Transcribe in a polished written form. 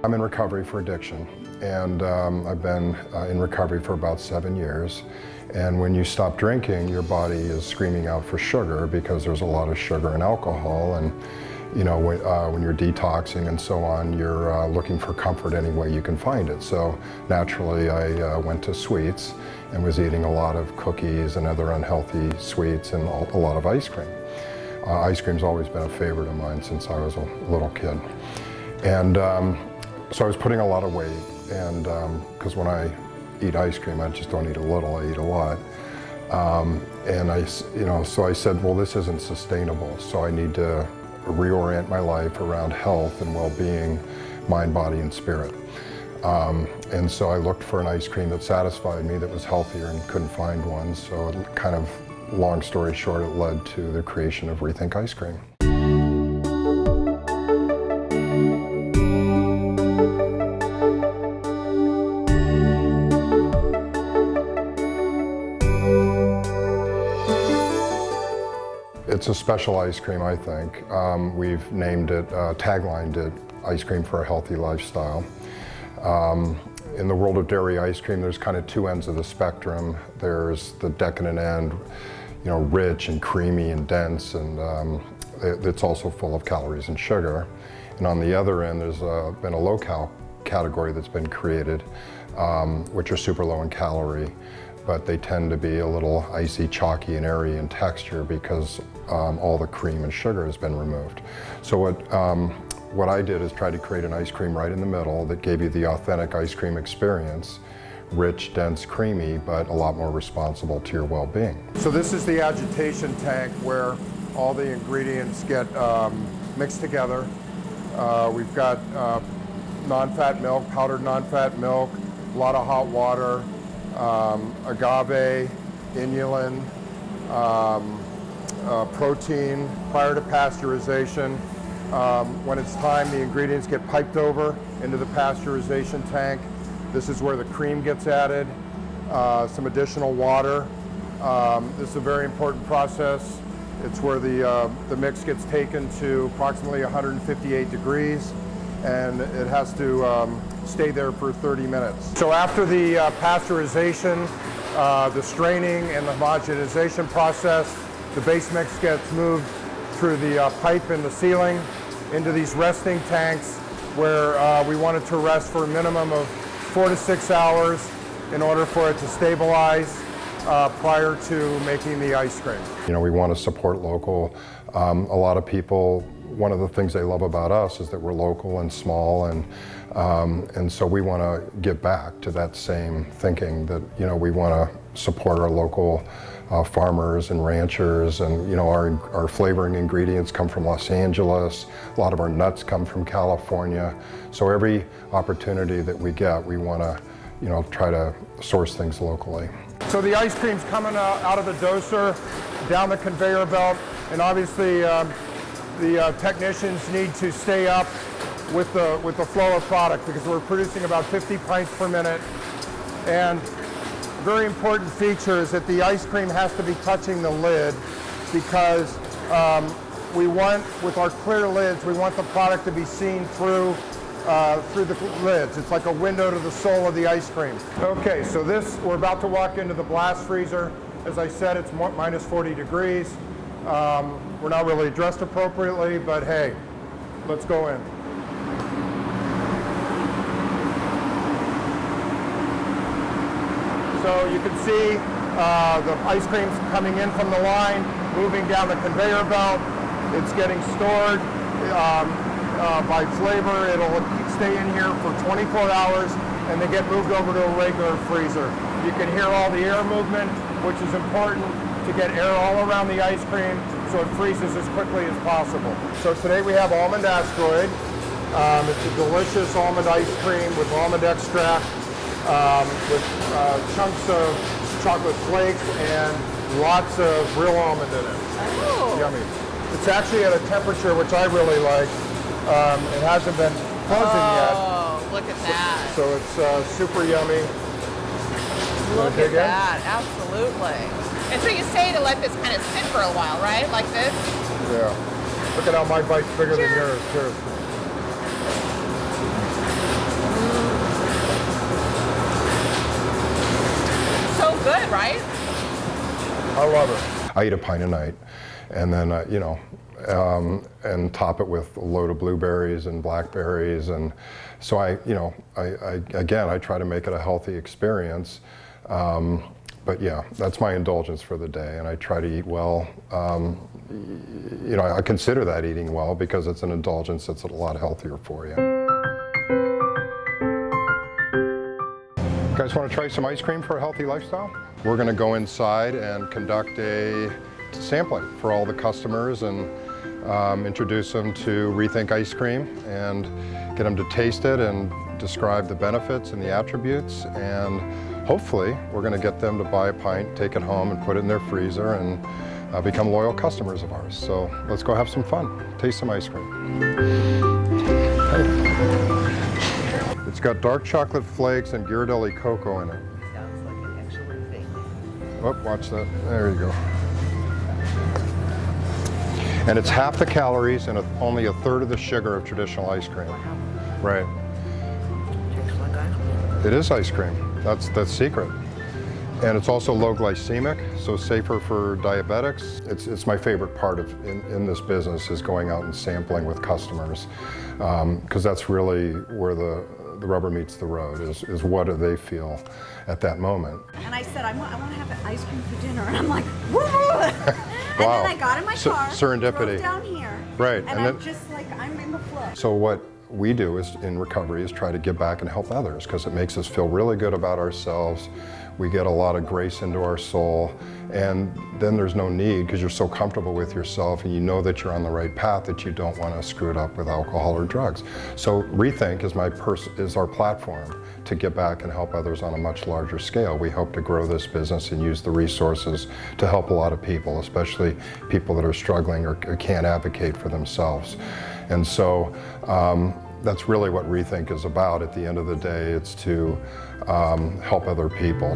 I'm in recovery for addiction, and I've been in recovery for about 7 years. And when you stop drinking, your body is screaming out for sugar because there's a lot of sugar and alcohol. And you know, when you're detoxing and so on, you're looking for comfort any way you can find it. So naturally, I went to sweets and was eating a lot of cookies and other unhealthy sweets and a lot of ice cream. Ice cream's always been a favorite of mine since I was a little kid. And so I was putting a lot of weight, and because when I eat ice cream, I just don't eat a little, I eat a lot. And so I said, well, this isn't sustainable, so I need to reorient my life around health and well-being, mind, body, and spirit. And so I looked for an ice cream that satisfied me, that was healthier, and couldn't find one. So kind of, long story short, it led to the creation of Rethink Ice Cream. It's a special ice cream, I think. We've named it, taglined it, Ice Cream for a Healthy Lifestyle. In the world of dairy ice cream, there's kind of two ends of the spectrum. There's the decadent end, you know, rich and creamy and dense, and it's also full of calories and sugar. And on the other end, there's been a low-cal category that's been created, which are super low in calorie, but they tend to be a little icy, chalky, and airy in texture because all the cream and sugar has been removed. So what I did is try to create an ice cream right in the middle that gave you the authentic ice cream experience, rich, dense, creamy, but a lot more responsible to your well-being. So this is the agitation tank where all the ingredients get mixed together. We've got non-fat milk, powdered non-fat milk, a lot of hot water, agave, inulin, protein prior to pasteurization. When it's time, the ingredients get piped over into the pasteurization tank. This is where the cream gets added, some additional water. This is a very important process. It's where the mix gets taken to approximately 158 degrees, and it has to stay there for 30 minutes. So after the pasteurization, the straining and the homogenization process, the base mix gets moved through the pipe in the ceiling into these resting tanks where we want it to rest for a minimum of 4 to 6 hours in order for it to stabilize prior to making the ice cream. You know, we want to support local. A lot of people, one of the things they love about us is that we're local and small, and so we want to give back to that same thinking that, you know, we want to support our local farmers and ranchers, and you know, our flavoring ingredients come from Los Angeles. A lot of our nuts come from California. So every opportunity that we get, we want to, you know, try to source things locally. So the ice cream's coming out of the doser, down the conveyor belt, and obviously the technicians need to stay up with the flow of product because we're producing about 50 pints per minute. And very important feature is that the ice cream has to be touching the lid because we want, with our clear lids, we want the product to be seen through the lids. It's like a window to the soul of the ice cream. Okay, so we're about to walk into the blast freezer. As I said, it's minus 40 degrees. We're not really dressed appropriately, but hey, let's go in. So you can see the ice cream's coming in from the line, moving down the conveyor belt. It's getting stored by flavor. It'll stay in here for 24 hours, and they get moved over to a regular freezer. You can hear all the air movement, which is important to get air all around the ice cream so it freezes as quickly as possible. So today we have Almond Asteroid. It's a delicious almond ice cream with almond extract, with chunks of chocolate flakes and lots of real almond in it. Oh. Yummy. It's actually at a temperature which I really like. It hasn't been frozen yet. Oh, look at that. So it's super yummy. Look at that, absolutely. And so you say to let this kind of sit for a while, right? Like this? Yeah. Look at how my bite's bigger than yours. Cheers. good, right? I love it. I eat a pint a night, and then, you know, and top it with a load of blueberries and blackberries. And so again, I try to make it a healthy experience. But yeah, that's my indulgence for the day, and I try to eat well. You know, I consider that eating well because it's an indulgence that's a lot healthier for you. You guys want to try some ice cream for a healthy lifestyle? We're going to go inside and conduct a sampling for all the customers and introduce them to Rethink Ice Cream and get them to taste it and describe the benefits and the attributes. And hopefully we're going to get them to buy a pint, take it home and put it in their freezer and become loyal customers of ours. So let's go have some fun. Taste some ice cream. It's got dark chocolate flakes and Ghirardelli cocoa in it. Sounds like an excellent thing. Oh, watch that. There you go. And it's half the calories and only a third of the sugar of traditional ice cream. Wow. Right. Tastes like ice cream. It is ice cream. That's the secret. And it's also low glycemic, so safer for diabetics. It's my favorite part of in this business is going out and sampling with customers, because that's really where the rubber meets the road, is what do they feel at that moment. And I said, I want to have ice cream for dinner. And I'm like, woo! And Wow. then I got in my car, Serendipity. drove down here, Right. and And I'm then- just like, I'm in the flow. So what we do is in recovery is try to give back and help others, because it makes us feel really good about ourselves. We get a lot of grace into our soul, and then there's no need, because you're so comfortable with yourself and you know that you're on the right path, that you don't want to screw it up with alcohol or drugs. So Rethink is our platform to give back and help others on a much larger scale. We hope to grow this business and use the resources to help a lot of people, especially people that are struggling or can't advocate for themselves. And so that's really what Rethink is about. At the end of the day, it's to help other people.